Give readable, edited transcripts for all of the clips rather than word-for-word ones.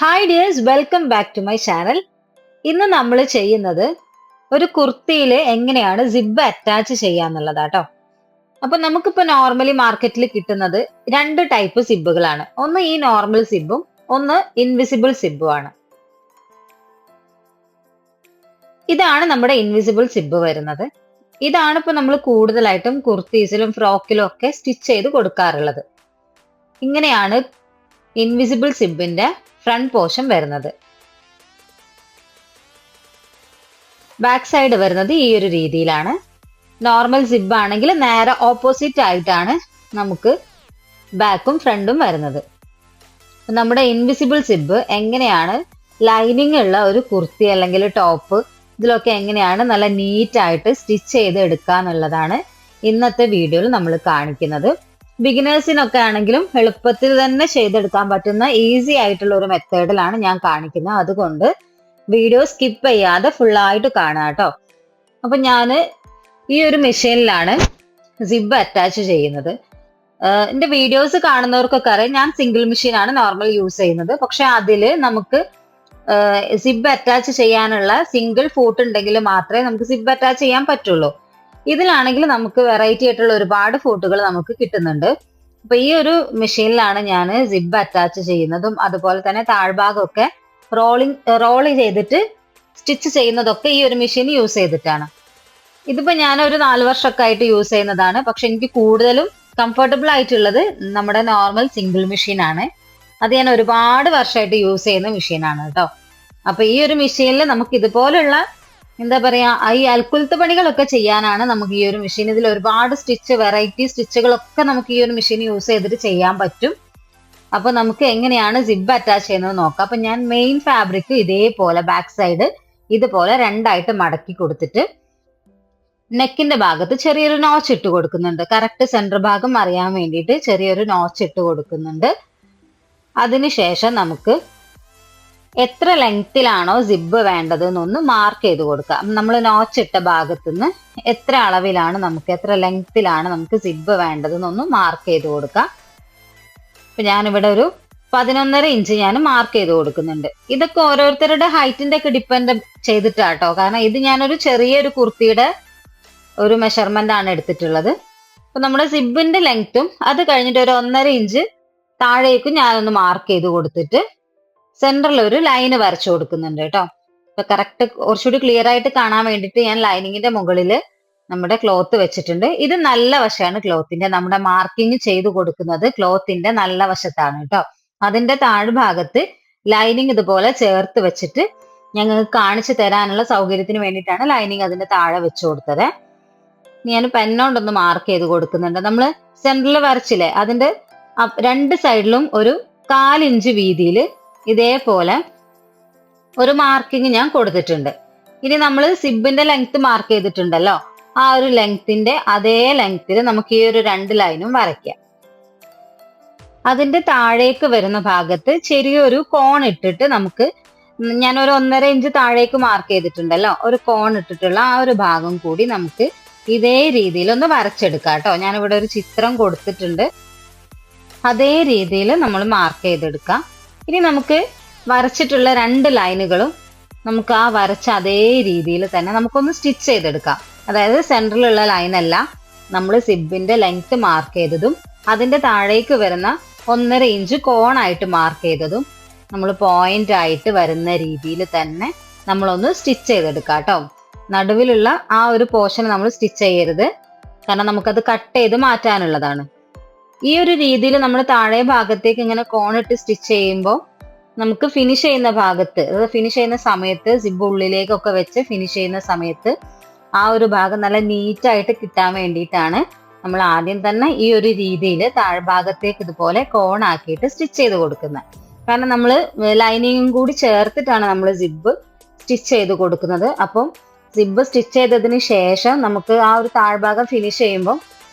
Hi dears, welcome back to my channel. ഇന്ന് നമ്മൾ ചെയ്യുന്നത് ഒരു കുർത്തിയിൽ എങ്ങനെയാണ് സിബ് അറ്റാച്ച് ചെയ്യാന്നുള്ളതാട്ടോ. അപ്പൊ നമുക്കിപ്പോ നോർമലി മാർക്കറ്റിൽ കിട്ടുന്നത് രണ്ട് ടൈപ്പ് സിബുകളാണ്. ഒന്ന് ഈ നോർമൽ സിബും ഒന്ന് ഇൻവിസിബിൾ സിബും ആണ്. ഇതാണ് നമ്മുടെ ഇൻവിസിബിൾ സിബ് വരുന്നത്. ഇതാണ് ഇപ്പൊ നമ്മൾ കൂടുതലായിട്ടും കുർത്തീസിലും ഫ്രോക്കിലും ഒക്കെ സ്റ്റിച്ച് ചെയ്ത് കൊടുക്കാറുള്ളത്. ഇങ്ങനെയാണ് ഇൻവിസിബിൾ സിബിന്റെ ഫ്രണ്ട് പോർഷൻ വരുന്നത്. ബാക്ക് സൈഡ് വരുന്നത് ഈ ഒരു രീതിയിലാണ്. നോർമൽ സിബ് ആണെങ്കിൽ നേരെ ഓപ്പോസിറ്റ് ആയിട്ടാണ് നമുക്ക് ബാക്കും ഫ്രണ്ടും വരുന്നത്. നമ്മുടെ ഇൻവിസിബിൾ സിബ് എങ്ങനെയാണ് ലൈനിങ് ഉള്ള ഒരു കുർത്തി അല്ലെങ്കിൽ ടോപ്പ് ഇതിലൊക്കെ എങ്ങനെയാണ് നല്ല നീറ്റ് ആയിട്ട് സ്റ്റിച്ച് ചെയ്ത് എടുക്കുക എന്നുള്ളതാണ് ഇന്നത്തെ വീഡിയോയിൽ നമ്മൾ കാണിക്കുന്നത്. ബിഗിനേഴ്സിനൊക്കെ ആണെങ്കിലും എളുപ്പത്തിൽ തന്നെ ചെയ്തെടുക്കാൻ പറ്റുന്ന ഈസി ആയിട്ടുള്ള ഒരു മെത്തേഡിലാണ് ഞാൻ കാണിക്കുന്നത്. അതുകൊണ്ട് വീഡിയോ സ്കിപ്പ് ചെയ്യാതെ ഫുള്ളായിട്ട് കാണാം കേട്ടോ. അപ്പൊ ഞാൻ ഈ ഒരു മെഷീനിലാണ് സിബ് അറ്റാച്ച് ചെയ്യുന്നത്. എന്റെ വീഡിയോസ് കാണുന്നവർക്കൊക്കെ അറിയാം, ഞാൻ സിംഗിൾ മെഷീനാണ് നോർമൽ യൂസ് ചെയ്യുന്നത്. പക്ഷെ അതില് നമുക്ക് സിബ് അറ്റാച്ച് ചെയ്യാനുള്ള സിംഗിൾ ഫൂട്ട് ഉണ്ടെങ്കിൽ മാത്രമേ നമുക്ക് സിബ് അറ്റാച്ച് ചെയ്യാൻ പറ്റുള്ളൂ. ഇതിലാണെങ്കിൽ നമുക്ക് വെറൈറ്റി ആയിട്ടുള്ള ഒരുപാട് ഫൂട്ടുകൾ നമുക്ക് കിട്ടുന്നുണ്ട്. അപ്പൊ ഈ ഒരു മെഷീനിലാണ് ഞാൻ സിബ് അറ്റാച്ച് ചെയ്യുന്നതും അതുപോലെ തന്നെ താഴ്ഭാഗമൊക്കെ റോൾ ചെയ്തിട്ട് സ്റ്റിച്ച് ചെയ്യുന്നതൊക്കെ ഈ ഒരു മെഷീൻ യൂസ് ചെയ്തിട്ടാണ്. ഇതിപ്പോ ഞാൻ ഒരു 4 വർഷമൊക്കെ ആയിട്ട് യൂസ് ചെയ്യുന്നതാണ്. പക്ഷെ എനിക്ക് കൂടുതലും കംഫർട്ടബിൾ ആയിട്ടുള്ളത് നമ്മുടെ നോർമൽ സിംഗിൾ മെഷീൻ ആണ്. അത് ഞാൻ ഒരുപാട് വർഷമായിട്ട് യൂസ് ചെയ്യുന്ന മെഷീനാണ് കേട്ടോ. അപ്പൊ ഈ ഒരു മെഷീനിൽ നമുക്ക് ഇതുപോലുള്ള എന്താ പറയാ ഈ അൽക്കുലത്ത് പണികളൊക്കെ ചെയ്യാനാണ് നമുക്ക് ഈ ഒരു മെഷീൻ. ഇതിൽ ഒരുപാട് വെറൈറ്റി സ്റ്റിച്ചുകളൊക്കെ നമുക്ക് ഈ ഒരു മെഷീൻ യൂസ് ചെയ്തിട്ട് ചെയ്യാൻ പറ്റും. അപ്പൊ നമുക്ക് എങ്ങനെയാണ് സിബ് അറ്റാച്ച് ചെയ്യുന്നത് നോക്കാം. അപ്പൊ ഞാൻ മെയിൻ ഫാബ്രിക് ഇതേപോലെ ബാക്ക് സൈഡ് ഇതുപോലെ രണ്ടായിട്ട് മടക്കി കൊടുത്തിട്ട് നെക്കിന്റെ ഭാഗത്ത് ചെറിയൊരു നോച്ച് ഇട്ട് കൊടുക്കുന്നുണ്ട്. കറക്റ്റ് സെന്റർ ഭാഗം അറിയാൻ വേണ്ടിയിട്ട് ചെറിയൊരു നോച്ച് ഇട്ട് കൊടുക്കുന്നുണ്ട്. അതിനുശേഷം നമുക്ക് എത്ര ലെങ്ത്തിലാണോ സിബ് വേണ്ടത് എന്നൊന്ന് മാർക്ക് ചെയ്ത് കൊടുക്കുക. നമ്മൾ നോച്ച് ഇട്ട ഭാഗത്തുനിന്ന് എത്ര അളവിലാണ് നമുക്ക് എത്ര ലെങ്ത്തിലാണ് നമുക്ക് സിബ് വേണ്ടത് എന്നൊന്ന് മാർക്ക് ചെയ്ത് കൊടുക്കുക. അപ്പൊ ഞാനിവിടെ ഒരു 11.5 ഇഞ്ച് ഞാൻ മാർക്ക് ചെയ്ത് കൊടുക്കുന്നുണ്ട്. ഇതൊക്കെ ഓരോരുത്തരുടെ ഹൈറ്റിന്റെ ഒക്കെ ഡിപ്പെൻഡ് ചെയ്തിട്ടാട്ടോ. കാരണം ഇത് ഞാനൊരു ചെറിയൊരു കുർത്തിയുടെ ഒരു മെഷർമെന്റ് ആണ് എടുത്തിട്ടുള്ളത്. അപ്പൊ നമ്മുടെ സിബിന്റെ ലെങ്ത്തും അത് കഴിഞ്ഞിട്ട് ഒരു 1.5 ഇഞ്ച് താഴേക്കും ഞാനൊന്ന് മാർക്ക് ചെയ്ത് കൊടുത്തിട്ട് സെന്ററിൽ ഒരു ലൈന് വരച്ചു കൊടുക്കുന്നുണ്ട് കേട്ടോ. അപ്പൊ കറക്റ്റ് കുറച്ചുകൂടി ക്ലിയർ ആയിട്ട് കാണാൻ വേണ്ടിയിട്ട് ഞാൻ ലൈനിങ്ങിന്റെ മുകളിൽ നമ്മുടെ ക്ലോത്ത് വെച്ചിട്ടുണ്ട്. ഇത് നല്ല വശമാണ് ക്ലോത്തിന്റെ. നമ്മുടെ മാർക്കിങ് ചെയ്ത് കൊടുക്കുന്നത് ക്ലോത്തിന്റെ നല്ല വശത്താണ് കേട്ടോ. അതിന്റെ താഴ്ഭാഗത്ത് ലൈനിങ് ഇതുപോലെ ചേർത്ത് വെച്ചിട്ട് ഞങ്ങൾക്ക് കാണിച്ചു തരാനുള്ള സൗകര്യത്തിന് വേണ്ടിയിട്ടാണ് ലൈനിങ് അതിന്റെ താഴെ വെച്ചു കൊടുത്തത്. ഞാൻ പെന്നോണ്ടൊന്ന് മാർക്ക് ചെയ്ത് കൊടുക്കുന്നുണ്ട്. നമ്മൾ സെന്ററിൽ വരച്ചില്ലേ, അതിന്റെ രണ്ട് സൈഡിലും ഒരു 1/4 ഇഞ്ച് വീതിയിൽ ഇതേപോലെ ഒരു മാർക്കിങ് ഞാൻ കൊടുത്തിട്ടുണ്ട്. ഇനി നമ്മൾ സിബിന്റെ ലെങ്ത് മാർക്ക് ചെയ്തിട്ടുണ്ടല്ലോ, ആ ഒരു ലെങ്ത്തിന്റെ അതേ ലെങ്ത്തിൽ നമുക്ക് ഈ ഒരു 2 ലൈനും വരയ്ക്കാം. അതിന്റെ താഴേക്ക് വരുന്ന ഭാഗത്ത് ചെറിയൊരു കോൺ ഇട്ടിട്ട് നമുക്ക് ഞാനൊരു 1.5 ഇഞ്ച് താഴേക്ക് മാർക്ക് ചെയ്തിട്ടുണ്ടല്ലോ, ഒരു കോൺ ഇട്ടിട്ടുള്ള ആ ഒരു ഭാഗം കൂടി നമുക്ക് ഇതേ രീതിയിൽ ഒന്ന് വരച്ചെടുക്കാം കേട്ടോ. ഞാനിവിടെ ഒരു ചിത്രം കൊടുത്തിട്ടുണ്ട്. അതേ രീതിയിൽ നമ്മൾ മാർക്ക് ചെയ്തെടുക്കാം. ഇനി നമുക്ക് വരച്ചിട്ടുള്ള 2 ലൈനുകളും നമുക്ക് ആ വരച്ച അതേ രീതിയിൽ തന്നെ നമുക്കൊന്ന് സ്റ്റിച്ച് ചെയ്തെടുക്കാം. അതായത് സെന്ററിലുള്ള ലൈനല്ല, നമ്മൾ സിബിന്റെ ലെങ്ത് മാർക്ക് ചെയ്തതും അതിന്റെ താഴേക്ക് വരുന്ന 1.5 ഇഞ്ച് കോണായിട്ട് മാർക്ക് ചെയ്തതും നമ്മൾ പോയിന്റ് ആയിട്ട് വരുന്ന രീതിയിൽ തന്നെ നമ്മളൊന്ന് സ്റ്റിച്ച് ചെയ്തെടുക്കാം കേട്ടോ. നടുവിലുള്ള ആ ഒരു പോർഷൻ നമ്മൾ സ്റ്റിച്ച് ചെയ്യരുത്, കാരണം നമുക്കത് കട്ട് ചെയ്ത് മാറ്റാനുള്ളതാണ്. ഈ ഒരു രീതിയിൽ നമ്മൾ താഴെ ഭാഗത്തേക്ക് ഇങ്ങനെ കോണിട്ട് സ്റ്റിച്ച് ചെയ്യുമ്പോൾ നമുക്ക് ഫിനിഷ് ചെയ്യുന്ന ഭാഗത്ത്, അതായത് ഫിനിഷ് ചെയ്യുന്ന സമയത്ത് സിബ് ഉള്ളിലേക്കൊക്കെ വെച്ച് ഫിനിഷ് ചെയ്യുന്ന സമയത്ത് ആ ഒരു ഭാഗം നല്ല നീറ്റായിട്ട് കിട്ടാൻ വേണ്ടിയിട്ടാണ് നമ്മൾ ആദ്യം തന്നെ ഈ ഒരു രീതിയിൽ താഴ്ഭാഗത്തേക്ക് ഇതുപോലെ കോണാക്കിയിട്ട് സ്റ്റിച്ച് ചെയ്ത് കൊടുക്കുന്നത്. കാരണം നമ്മൾ ലൈനിങ്ങും കൂടി ചേർത്തിട്ടാണ് നമ്മൾ സിബ് സ്റ്റിച്ച് ചെയ്ത് കൊടുക്കുന്നത്. അപ്പം സിബ് സ്റ്റിച്ച് ചെയ്തതിന് ശേഷം നമുക്ക് ആ ഒരു താഴ്ഭാഗം ഫിനിഷ് ചെയ്യുമ്പോൾ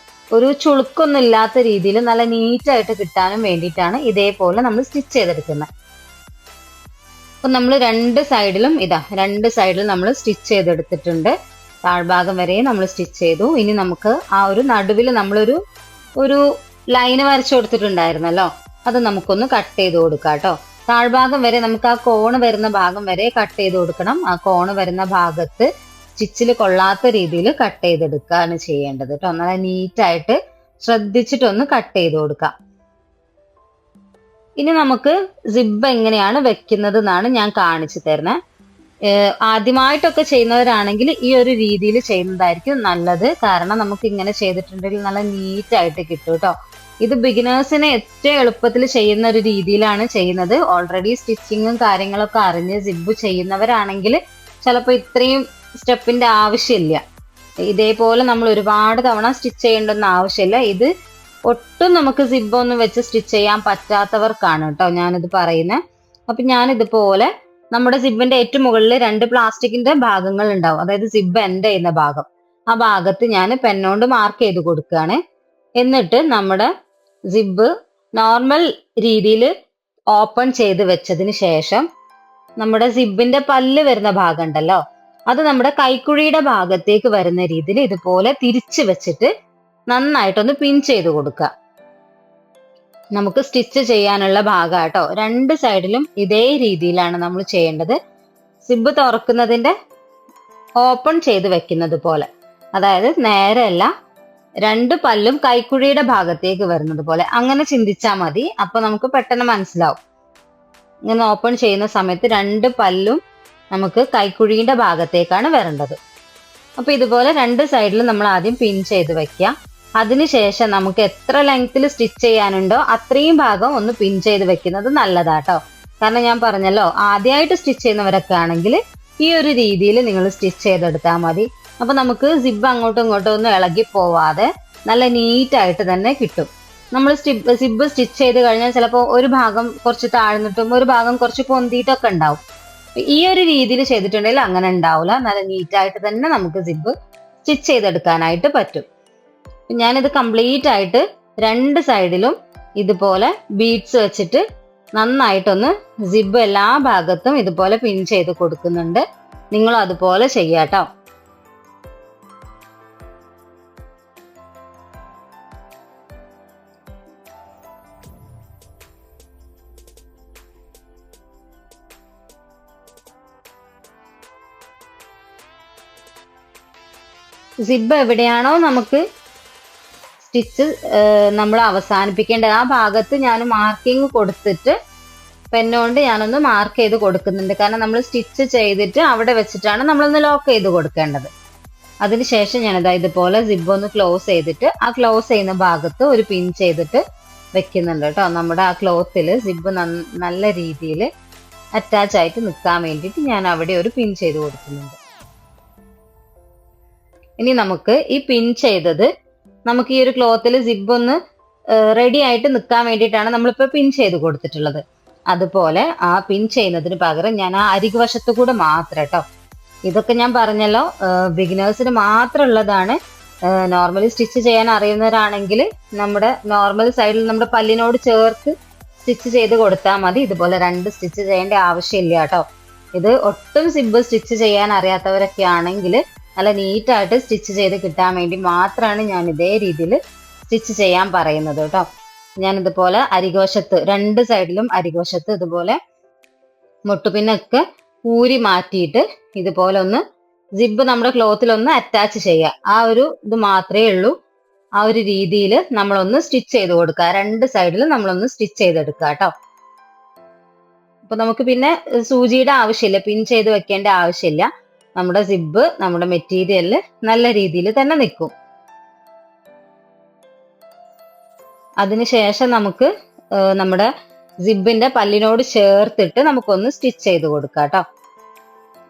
ഒരു ചുളുക്കൊന്നും ഇല്ലാത്ത രീതിയിൽ നല്ല നീറ്റായിട്ട് കിട്ടാനും വേണ്ടിയിട്ടാണ് ഇതേപോലെ നമ്മൾ സ്റ്റിച്ച് ചെയ്തെടുക്കുന്നത്. അപ്പൊ നമ്മൾ രണ്ട് സൈഡിലും നമ്മൾ സ്റ്റിച്ച് ചെയ്തെടുത്തിട്ടുണ്ട്. താഴ്ഭാഗം വരെ നമ്മൾ സ്റ്റിച്ച് ചെയ്തു. ഇനി നമുക്ക് ആ ഒരു നടുവിൽ നമ്മളൊരു ലൈന് വരച്ചു കൊടുത്തിട്ടുണ്ടായിരുന്നല്ലോ, അത് നമുക്കൊന്ന് കട്ട് ചെയ്ത് കൊടുക്കാം കേട്ടോ. താഴ്ഭാഗം വരെ നമുക്ക് ആ കോണ് വരുന്ന ഭാഗം വരെ കട്ട് ചെയ്ത് കൊടുക്കണം. ആ കോണ് വരുന്ന ഭാഗത്ത് സ്റ്റിച്ചിൽ കൊള്ളാത്ത രീതിയിൽ കട്ട് ചെയ്തെടുക്കുകയാണ് ചെയ്യേണ്ടത് കേട്ടോ. നല്ല നീറ്റായിട്ട് ശ്രദ്ധിച്ചിട്ടൊന്ന് കട്ട് ചെയ്ത് കൊടുക്കാം. ഇനി നമുക്ക് സിബ് എങ്ങനെയാണ് വെക്കുന്നത് എന്നാണ് ഞാൻ കാണിച്ചു തരുന്നത്. ആദ്യമായിട്ടൊക്കെ ചെയ്യുന്നവരാണെങ്കിൽ ഈ ഒരു രീതിയിൽ ചെയ്യുന്നതായിരിക്കും നല്ലത്. കാരണം നമുക്ക് ഇങ്ങനെ ചെയ്തിട്ടുണ്ടെങ്കിൽ നല്ല നീറ്റായിട്ട് കിട്ടും കേട്ടോ. ഇത് ബിഗിനേഴ്സിന് ഏറ്റവും എളുപ്പത്തിൽ ചെയ്യുന്ന ഒരു രീതിയിലാണ് ചെയ്യുന്നത്. ഓൾറെഡി സ്റ്റിച്ചിങ്ങും കാര്യങ്ങളൊക്കെ അറിഞ്ഞ് സിബ് ചെയ്യുന്നവരാണെങ്കിൽ ചിലപ്പോൾ ഇത്രയും സ്റ്റെപ്പിന്റെ ആവശ്യമില്ല. ഇതേപോലെ നമ്മൾ ഒരുപാട് തവണ സ്റ്റിച്ച് ചെയ്യേണ്ടെന്ന് ആവശ്യമില്ല. ഇത് ഒട്ടും നമുക്ക് സിബ് ഒന്നും വെച്ച് സ്റ്റിച്ച് ചെയ്യാൻ പറ്റാത്തവർക്കാണ് കേട്ടോ ഞാനിത് പറയുന്നത്. അപ്പൊ ഞാനിതുപോലെ നമ്മുടെ സിബിന്റെ ഏറ്റവും മുകളിൽ 2 പ്ലാസ്റ്റിക്കിന്റെ ഭാഗങ്ങൾ ഉണ്ടാവും, അതായത് സിബ് എൻഡ് ചെയ്യുന്ന ഭാഗം. ആ ഭാഗത്ത് ഞാൻ പെന്നോണ്ട് മാർക്ക് ചെയ്ത് കൊടുക്കുകയാണ്. എന്നിട്ട് നമ്മുടെ സിബ് നോർമൽ രീതിയിൽ ഓപ്പൺ ചെയ്ത് വെച്ചതിന് ശേഷം നമ്മുടെ സിബിന്റെ പല്ല് വരുന്ന ഭാഗം ഉണ്ടല്ലോ, അത് നമ്മുടെ കൈക്കുഴിയുടെ ഭാഗത്തേക്ക് വരുന്ന രീതിയിൽ ഇതുപോലെ തിരിച്ചു വെച്ചിട്ട് നന്നായിട്ടൊന്ന് പിൻ ചെയ്ത് കൊടുക്കുക. നമുക്ക് സ്റ്റിച്ച് ചെയ്യാനുള്ള ഭാഗം കേട്ടോ. 2 സൈഡിലും ഇതേ രീതിയിലാണ് നമ്മൾ ചെയ്യേണ്ടത്. സിബ് തുറക്കുന്നതിന്റെ ഓപ്പൺ ചെയ്ത് വെക്കുന്നത് പോലെ, അതായത് നേരെയല്ല, 2 പല്ലും കൈക്കുഴിയുടെ ഭാഗത്തേക്ക് വരുന്നത് പോലെ അങ്ങനെ ചിന്തിച്ചാൽ മതി. അപ്പൊ നമുക്ക് പെട്ടെന്ന് മനസ്സിലാവും. ഇങ്ങനെ ഓപ്പൺ ചെയ്യുന്ന സമയത്ത് 2 പല്ലും നമുക്ക് കൈക്കുഴിയുടെ ഭാഗത്തേക്കാണ് വരേണ്ടത്. അപ്പൊ ഇതുപോലെ 2 സൈഡിലും നമ്മൾ ആദ്യം പിൻ ചെയ്ത് വെക്കുക. അതിനുശേഷം നമുക്ക് എത്ര ലെങ്ത്തിൽ സ്റ്റിച്ച് ചെയ്യാനുണ്ടോ അത്രയും ഭാഗം ഒന്ന് പിൻ ചെയ്ത് വെക്കുന്നത് നല്ലതാട്ടോ. കാരണം ഞാൻ പറഞ്ഞല്ലോ, ആദ്യമായിട്ട് സ്റ്റിച്ച് ചെയ്യുന്നവരൊക്കെ ആണെങ്കിൽ ഈ ഒരു രീതിയിൽ നിങ്ങൾ സ്റ്റിച്ച് ചെയ്തെടുത്താൽ മതി. അപ്പൊ നമുക്ക് സിബ് അങ്ങോട്ടും ഇങ്ങോട്ടും ഒന്നും ഇളകി പോവാതെ നല്ല നീറ്റായിട്ട് തന്നെ കിട്ടും. നമ്മൾ സിബ് സ്റ്റിച്ച് ചെയ്ത് കഴിഞ്ഞാൽ ചിലപ്പോൾ ഒരു ഭാഗം കുറച്ച് താഴ്ന്നിട്ടും ഒരു ഭാഗം കുറച്ച് പൊന്തിയിട്ടൊക്കെ ഉണ്ടാവും. ഈ ഒരു രീതിയിൽ ചെയ്തിട്ടുണ്ടെങ്കിൽ അങ്ങനെ ഉണ്ടാവില്ല. നല്ല നീറ്റായിട്ട് തന്നെ നമുക്ക് സിബ് സ്റ്റിച്ച് ചെയ്തെടുക്കാനായിട്ട് പറ്റും. ഞാനിത് കംപ്ലീറ്റ് ആയിട്ട് 2 സൈഡിലും ഇതുപോലെ ബീഡ്സ് വെച്ചിട്ട് നന്നായിട്ടൊന്ന് സിബ് എല്ലാ ഭാഗത്തും ഇതുപോലെ പിൻ ചെയ്ത് കൊടുക്കുന്നുണ്ട്. നിങ്ങളും അതുപോലെ ചെയ്യാട്ടോ. സിബ് എവിടെയാണോ നമുക്ക് സ്റ്റിച്ച് നമ്മൾ അവസാനിപ്പിക്കേണ്ടത് ആ ഭാഗത്ത് ഞാൻ മാർക്കിങ് കൊടുത്തിട്ട് പെന്നുകൊണ്ട് ഞാനൊന്ന് മാർക്ക് ചെയ്ത് കൊടുക്കുന്നുണ്ട്. കാരണം നമ്മൾ സ്റ്റിച്ച് ചെയ്തിട്ട് അവിടെ വെച്ചിട്ടാണ് നമ്മളൊന്ന് ലോക്ക് ചെയ്ത് കൊടുക്കേണ്ടത്. അതിനുശേഷം ഞാനിതാ ഇതുപോലെ സിബ് ഒന്ന് ക്ലോസ് ചെയ്തിട്ട് ആ ക്ലോസ് ചെയ്യുന്ന ഭാഗത്ത് ഒരു പിൻ ചെയ്തിട്ട് വെക്കുന്നുണ്ട് കേട്ടോ. നമ്മുടെ ആ ക്ലോത്തിൽ സിബ് നല്ല രീതിയിൽ അറ്റാച്ച് ആയിട്ട് നിൽക്കാൻ വേണ്ടിയിട്ട് ഞാൻ അവിടെ ഒരു പിൻ ചെയ്ത് കൊടുക്കുന്നുണ്ട്. ഇനി നമുക്ക് ഈ പിൻ ചെയ്തത് നമുക്ക് ഈ ഒരു ക്ലോത്തിൽ സിബ് ഒന്ന് റെഡി ആയിട്ട് നിൽക്കാൻ വേണ്ടിയിട്ടാണ് നമ്മളിപ്പോൾ പിൻ ചെയ്ത് കൊടുത്തിട്ടുള്ളത്. അതുപോലെ ആ പിൻ ചെയ്യുന്നതിന് പകരം ഞാൻ ആ അരികുവശത്ത് കൂടെ മാത്രം കേട്ടോ. ഇതൊക്കെ ഞാൻ പറഞ്ഞല്ലോ ബിഗിനേഴ്സിന് മാത്രം ഉള്ളതാണ്. നോർമലി സ്റ്റിച്ച് ചെയ്യാൻ അറിയുന്നവരാണെങ്കിൽ നമ്മുടെ നോർമൽ സൈഡിൽ നമ്മുടെ പല്ലിനോട് ചേർത്ത് സ്റ്റിച്ച് ചെയ്ത് കൊടുത്താൽ മതി. ഇതുപോലെ 2 സ്റ്റിച്ച് ചെയ്യേണ്ട ആവശ്യമില്ല കേട്ടോ. ഇത് ഒട്ടും സിബ് സ്റ്റിച്ച് ചെയ്യാൻ അറിയാത്തവരൊക്കെ ആണെങ്കിൽ നല്ല നീറ്റായിട്ട് സ്റ്റിച്ച് ചെയ്ത് കിട്ടാൻ വേണ്ടി മാത്രമാണ് ഞാൻ ഇതേ രീതിയിൽ സ്റ്റിച്ച് ചെയ്യാൻ പറയുന്നത് കേട്ടോ. ഞാനിതുപോലെ അരികുവശത്ത് 2 സൈഡിലും അരികുവശത്ത് ഇതുപോലെ മുട്ടുപിന്നൊക്കെ ഊരി മാറ്റിയിട്ട് ഇതുപോലെ ഒന്ന് സിബ് നമ്മുടെ ക്ലോത്തിലൊന്ന് അറ്റാച്ച് ചെയ്യുക. ആ ഒരു ഇത് മാത്രമേ ഉള്ളൂ. ആ ഒരു രീതിയിൽ നമ്മളൊന്ന് സ്റ്റിച്ച് ചെയ്ത് കൊടുക്കുക. 2 സൈഡിലും നമ്മളൊന്ന് സ്റ്റിച്ച് ചെയ്തെടുക്കുക കേട്ടോ. അപ്പൊ നമുക്ക് പിന്നെ സൂചിയുടെ ആവശ്യമില്ല, പിൻ ചെയ്ത് വെക്കേണ്ട ആവശ്യമില്ല. നമ്മുടെ സിബ് നമ്മുടെ മെറ്റീരിയലിൽ നല്ല രീതിയിൽ തന്നെ നിൽക്കും. അതിനുശേഷം നമുക്ക് നമ്മുടെ സിബിന്റെ പല്ലിനോട് ചേർത്തിട്ട് നമുക്കൊന്ന് സ്റ്റിച്ച് ചെയ്ത് കൊടുക്കാം കേട്ടോ.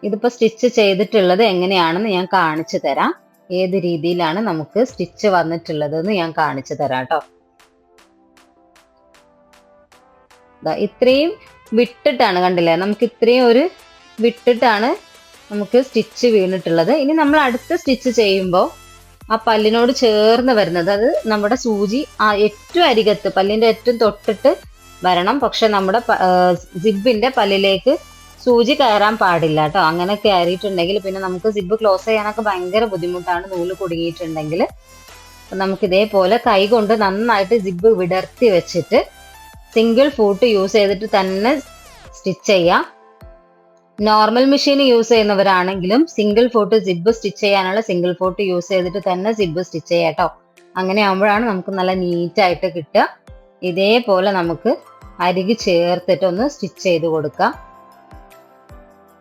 ഇതിപ്പോ സ്റ്റിച്ച് ചെയ്തിട്ടുള്ളത് എങ്ങനെയാണെന്ന് ഞാൻ കാണിച്ചു തരാം. ഏത് രീതിയിലാണ് നമുക്ക് സ്റ്റിച്ച് വന്നിട്ടുള്ളത് എന്ന് ഞാൻ കാണിച്ചു തരാം കേട്ടോ. ഇത്രയും വിട്ടിട്ടാണ്, കണ്ടില്ലേ, നമുക്ക് ഇത്രയും ഒരു വിട്ടിട്ടാണ് നമുക്ക് സ്റ്റിച്ച് വീണിട്ടുള്ളത്. ഇനി നമ്മൾ അടുത്ത സ്റ്റിച്ച് ചെയ്യുമ്പോൾ ആ പല്ലിനോട് ചേർന്ന് വരുന്നത്, അത് നമ്മുടെ സൂചി ആ ഏറ്റവും അരികത്ത് പല്ലിന്റെ ഏറ്റവും തൊട്ടിട്ട് വരണം. പക്ഷെ നമ്മുടെ സിബിന്റെ പല്ലിലേക്ക് സൂചി കയറാൻ പാടില്ല കേട്ടോ. അങ്ങനെ കയറിയിട്ടുണ്ടെങ്കിൽ പിന്നെ നമുക്ക് സിബ് ക്ലോസ് ചെയ്യാനൊക്കെ ഭയങ്കര ബുദ്ധിമുട്ടാണ്, നൂല് കുടുങ്ങിയിട്ടുണ്ടെങ്കിൽ. നമുക്ക് ഇതേപോലെ കൈ കൊണ്ട് നന്നായിട്ട് സിബ് വിടർത്തി വെച്ചിട്ട് സിംഗിൾ ഫൂട്ട് യൂസ് ചെയ്തിട്ട് തന്നെ സ്റ്റിച്ച് ചെയ്യാം. നോർമൽ മെഷീൻ യൂസ് ചെയ്യുന്നവരാണെങ്കിലും സിംഗിൾ ഫോട്ട് സിബ് സ്റ്റിച്ച് ചെയ്യാനുള്ള സിംഗിൾ ഫോട്ട് യൂസ് ചെയ്തിട്ട് തന്നെ സിബ് സ്റ്റിച്ച് ചെയ്യാം കേട്ടോ. അങ്ങനെ ആകുമ്പോഴാണ് നമുക്ക് നല്ല നീറ്റായിട്ട് കിട്ടുക. ഇതേപോലെ നമുക്ക് അരികു ചേർത്തിട്ട് ഒന്ന് സ്റ്റിച്ച് ചെയ്ത് കൊടുക്കാം.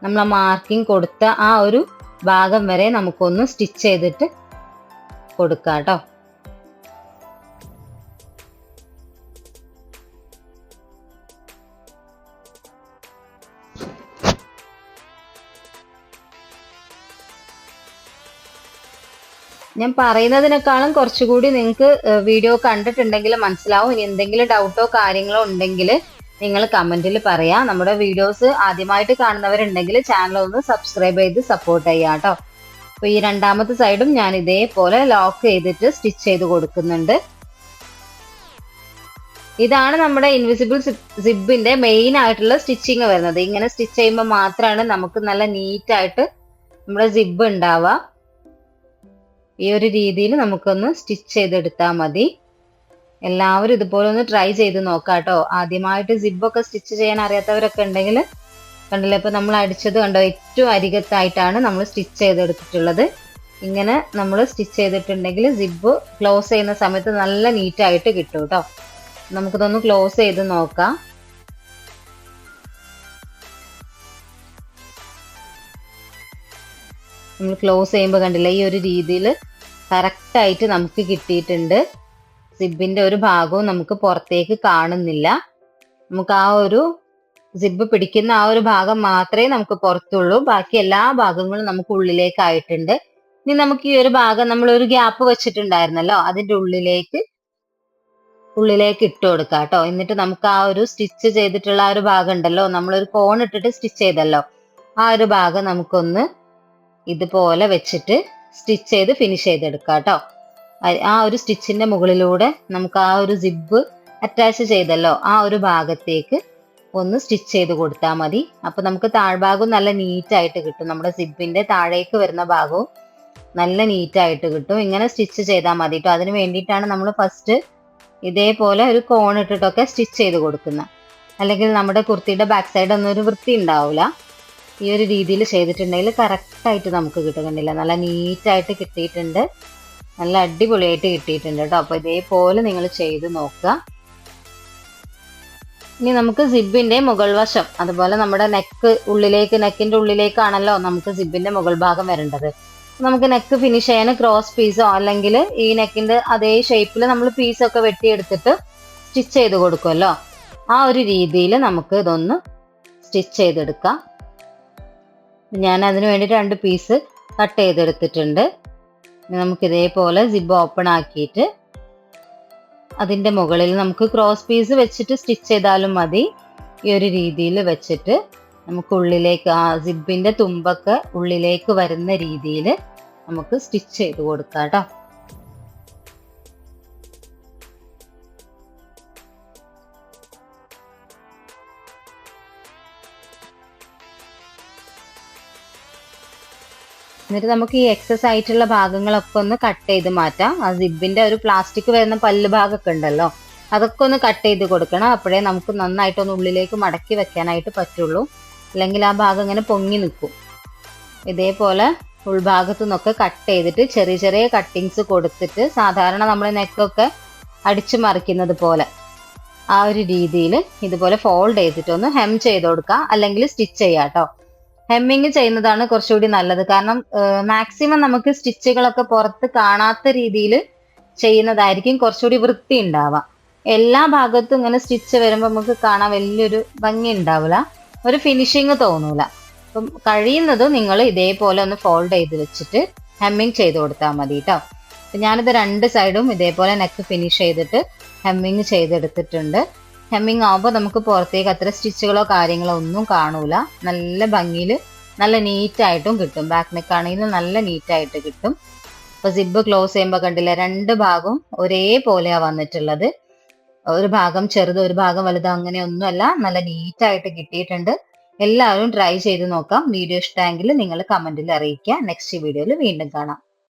നമ്മൾ മാർക്കിംഗ് കൊടുത്ത ആ ഒരു ഭാഗം വരെ നമുക്കൊന്ന് സ്റ്റിച്ച് ചെയ്തിട്ട് കൊടുക്കാം കേട്ടോ. ഞാൻ പറയുന്നതിനേക്കാളും കുറച്ചുകൂടി നിങ്ങൾക്ക് വീഡിയോ കണ്ടിട്ടുണ്ടെങ്കിൽ മനസ്സിലാവും. ഇനി എന്തെങ്കിലും ഡൗട്ടോ കാര്യങ്ങളോ ഉണ്ടെങ്കിൽ നിങ്ങൾ കമന്റിൽ പറയാം. നമ്മുടെ വീഡിയോസ് ആദ്യമായിട്ട് കാണുന്നവരുണ്ടെങ്കിൽ ചാനൽ ഒന്ന് സബ്സ്ക്രൈബ് ചെയ്ത് സപ്പോർട്ട് ചെയ്യാം കേട്ടോ. അപ്പൊ ഈ രണ്ടാമത്തെ സൈഡും ഞാൻ ഇതേപോലെ ലോക്ക് ചെയ്തിട്ട് സ്റ്റിച്ച് ചെയ്ത് കൊടുക്കുന്നുണ്ട്. ഇതാണ് നമ്മുടെ ഇൻവിസിബിൾ സിബിന്റെ മെയിൻ ആയിട്ടുള്ള സ്റ്റിച്ചിങ് വരുന്നത്. ഇങ്ങനെ സ്റ്റിച്ച് ചെയ്യുമ്പോൾ മാത്രമാണ് നമുക്ക് നല്ല നീറ്റായിട്ട് നമ്മുടെ സിബ് ഉണ്ടാവുക. ഈ ഒരു രീതിയിൽ നമുക്കൊന്ന് സ്റ്റിച്ച് ചെയ്തെടുത്താൽ മതി. എല്ലാവരും ഇതുപോലെ ഒന്ന് ട്രൈ ചെയ്ത് നോക്കാം കേട്ടോ. ആദ്യമായിട്ട് സിബൊക്കെ സ്റ്റിച്ച് ചെയ്യാൻ അറിയാത്തവരൊക്കെ ഉണ്ടെങ്കിൽ കണ്ടില്ലേ, ഇപ്പൊ നമ്മൾ അടിച്ചത് കണ്ടോ, ഏറ്റവും അരികത്തായിട്ടാണ് നമ്മൾ സ്റ്റിച്ച് ചെയ്തെടുത്തിട്ടുള്ളത്. ഇങ്ങനെ നമ്മൾ സ്റ്റിച്ച് ചെയ്തിട്ടുണ്ടെങ്കിൽ സിബ് ക്ലോസ് ചെയ്യുന്ന സമയത്ത് നല്ല നീറ്റായിട്ട് കിട്ടും കേട്ടോ. നമുക്കിതൊന്ന് ക്ലോസ് ചെയ്ത് നോക്കാം. നമ്മൾ ക്ലോസ് ചെയ്യുമ്പോൾ കണ്ടില്ല, ഈ ഒരു രീതിയിൽ കറക്റ്റ് ആയിട്ട് നമുക്ക് കിട്ടിയിട്ടുണ്ട്. സിബിന്റെ ഒരു ഭാഗവും നമുക്ക് പുറത്തേക്ക് കാണുന്നില്ല. നമുക്ക് ആ ഒരു സിബ് പിടിക്കുന്ന ആ ഒരു ഭാഗം മാത്രമേ നമുക്ക് പുറത്തുള്ളൂ. ബാക്കി എല്ലാ ഭാഗങ്ങളും നമുക്ക് ഉള്ളിലേക്കായിട്ടുണ്ട്. ഇനി നമുക്ക് ഈ ഒരു ഭാഗം നമ്മൾ ഒരു ഗ്യാപ്പ് വെച്ചിട്ടുണ്ടായിരുന്നല്ലോ, അതിന്റെ ഉള്ളിലേക്ക് ഇട്ട് കൊടുക്കാം കേട്ടോ. എന്നിട്ട് നമുക്ക് ആ ഒരു സ്റ്റിച്ച് ചെയ്തിട്ടുള്ള ആ ഒരു ഭാഗം ഉണ്ടല്ലോ, നമ്മളൊരു കോൺ ഇട്ടിട്ട് സ്റ്റിച്ച് ചെയ്തല്ലോ, ആ ഒരു ഭാഗം നമുക്കൊന്ന് ഇതുപോലെ വെച്ചിട്ട് സ്റ്റിച്ച് ചെയ്ത് ഫിനിഷ് ചെയ്തെടുക്കാം കേട്ടോ. ആ ഒരു സ്റ്റിച്ചിന്റെ മുകളിലൂടെ നമുക്ക് ആ ഒരു സിബ് അറ്റാച്ച് ചെയ്തല്ലോ, ആ ഒരു ഭാഗത്തേക്ക് ഒന്ന് സ്റ്റിച്ച് ചെയ്ത് കൊടുത്താൽ മതി. അപ്പൊ നമുക്ക് താഴ്ഭാഗവും നല്ല നീറ്റായിട്ട് കിട്ടും. നമ്മുടെ സിബിന്റെ താഴേക്ക് വരുന്ന ഭാഗവും നല്ല നീറ്റായിട്ട് കിട്ടും. ഇങ്ങനെ സ്റ്റിച്ച് ചെയ്താൽ മതി കേട്ടോ. അതിന് വേണ്ടിയിട്ടാണ് നമ്മൾ ഫസ്റ്റ് ഇതേപോലെ ഒരു കോൺ ഇട്ടിട്ടൊക്കെ സ്റ്റിച്ച് ചെയ്ത് കൊടുക്കുന്നത്. അല്ലെങ്കിൽ നമ്മുടെ കുർത്തിയുടെ ബാക്ക് സൈഡ് ഒന്നും ഒരു വൃത്തി ഉണ്ടാവില്ല. ഈ ഒരു രീതിയിൽ ചെയ്തിട്ടുണ്ടെങ്കിൽ കറക്റ്റായിട്ട് നമുക്ക് കിട്ടുന്നില്ല. നല്ല നീറ്റായിട്ട് കിട്ടിയിട്ടുണ്ട്, നല്ല അടിപൊളിയായിട്ട് കിട്ടിയിട്ടുണ്ട് കേട്ടോ. അപ്പൊ ഇതേപോലെ നിങ്ങൾ ചെയ്ത് നോക്കുക. ഇനി നമുക്ക് സിബിന്റെ മുകൾ വശം, അതുപോലെ നമ്മുടെ നെക്കിന്റെ ഉള്ളിലേക്കാണല്ലോ നമുക്ക് സിബിന്റെ മുകൾ ഭാഗം വരേണ്ടത്. നമുക്ക് നെക്ക് ഫിനിഷ് ചെയ്യാൻ ക്രോസ് പീസോ അല്ലെങ്കിൽ ഈ നെക്കിന്റെ അതേ ഷേപ്പിൽ നമ്മൾ പീസൊക്കെ വെട്ടിയെടുത്തിട്ട് സ്റ്റിച്ച് ചെയ്ത് കൊടുക്കുമല്ലോ, ആ ഒരു രീതിയിൽ നമുക്ക് ഇതൊന്ന് സ്റ്റിച്ച് ചെയ്തെടുക്കാം. ഞാൻ അതിന് വേണ്ടി 2 പീസ് കട്ട് ചെയ്തെടുത്തിട്ടുണ്ട്. നമുക്ക് ഇതേപോലെ സിബ് ഓപ്പൺ ആക്കിയിട്ട് അതിന്റെ മുകളിൽ നമുക്ക് ക്രോസ് പീസ് വെച്ചിട്ട് സ്റ്റിച്ച് ചെയ്താലും മതി. ഈ ഒരു രീതിയിൽ വെച്ചിട്ട് നമുക്ക് ഉള്ളിലേക്ക് ആ സിബിന്റെ തുമ്പൊക്കെ ഉള്ളിലേക്ക് വരുന്ന രീതിയിൽ നമുക്ക് സ്റ്റിച്ച് ചെയ്ത് കൊടുക്കാം കേട്ടോ. എന്നിട്ട് നമുക്ക് ഈ എക്സസ് ആയിട്ടുള്ള ഭാഗങ്ങളൊക്കെ ഒന്ന് കട്ട് ചെയ്ത് മാറ്റാം. ആ സിബിന്റെ ഒരു പ്ലാസ്റ്റിക് വരുന്ന പല്ല് ഭാഗമൊക്കെ ഉണ്ടല്ലോ, അതൊക്കെ ഒന്ന് കട്ട് ചെയ്ത് കൊടുക്കണം. അപ്പോഴേ നമുക്ക് നന്നായിട്ടൊന്ന് ഉള്ളിലേക്ക് മടക്കി വെക്കാനായിട്ട് പറ്റുള്ളൂ. അല്ലെങ്കിൽ ആ ഭാഗം ഇങ്ങനെ പൊങ്ങി നിൽക്കും. ഇതേപോലെ ഉൾഭാഗത്തു നിന്നൊക്കെ കട്ട് ചെയ്തിട്ട് ചെറിയ ചെറിയ കട്ടിങ്സ് കൊടുത്തിട്ട് സാധാരണ നമ്മൾ നെക്കൊക്കെ അടിച്ചു മറിക്കുന്നത് പോലെ ആ ഒരു രീതിയിൽ ഇതുപോലെ ഫോൾഡ് ചെയ്തിട്ട് ഒന്ന് ഹെം ചെയ്ത് കൊടുക്കുക, അല്ലെങ്കിൽ സ്റ്റിച്ച് ചെയ്യാം കേട്ടോ. ഹെമ്മിങ് ചെയ്യുന്നതാണ് കുറച്ചുകൂടി നല്ലത്. കാരണം മാക്സിമം നമുക്ക് സ്റ്റിച്ചുകളൊക്കെ പുറത്ത് കാണാത്ത രീതിയിൽ ചെയ്യുന്നതായിരിക്കും കുറച്ചുകൂടി വൃത്തി ഉണ്ടാവുക. എല്ലാ ഭാഗത്തും ഇങ്ങനെ സ്റ്റിച്ച് വരുമ്പോൾ നമുക്ക് കാണാൻ വലിയൊരു ഭംഗി ഉണ്ടാവില്ല, ഒരു ഫിനിഷിങ് തോന്നൂല. അപ്പം കഴിയുന്നത് നിങ്ങൾ ഇതേപോലെ ഒന്ന് ഫോൾഡ് ചെയ്ത് വെച്ചിട്ട് ഹെമ്മിങ് ചെയ്ത് കൊടുത്താൽ മതി കേട്ടോ. അപ്പം ഞാനിത് 2 സൈഡും ഇതേപോലെ നെക്ക് ഫിനിഷ് ചെയ്തിട്ട് ഹെമ്മിങ് ചെയ്തെടുത്തിട്ടുണ്ട്. ഹെമ്മിങ് ആകുമ്പോൾ നമുക്ക് പുറത്തേക്ക് അത്ര സ്റ്റിച്ചുകളോ കാര്യങ്ങളോ ഒന്നും കാണൂല. നല്ല ഭംഗിയിൽ നല്ല നീറ്റായിട്ടും കിട്ടും. ബാക്ക് നെക്ക് ആണെങ്കിലും നല്ല നീറ്റായിട്ട് കിട്ടും. അപ്പൊ സിബ് ക്ലോസ് ചെയ്യുമ്പോൾ കണ്ടില്ല, 2 ഭാഗവും ഒരേപോലെയാ വന്നിട്ടുള്ളത്. ഒരു ഭാഗം ചെറുത് ഒരു ഭാഗം വലുത് അങ്ങനെയൊന്നുമല്ല, നല്ല നീറ്റായിട്ട് കിട്ടിയിട്ടുണ്ട്. എല്ലാവരും ട്രൈ ചെയ്ത് നോക്കാം. വീഡിയോ ഇഷ്ടമെങ്കിൽ നിങ്ങൾ കമന്റിൽ അറിയിക്കുക. നെക്സ്റ്റ് വീഡിയോയിൽ വീണ്ടും കാണാം.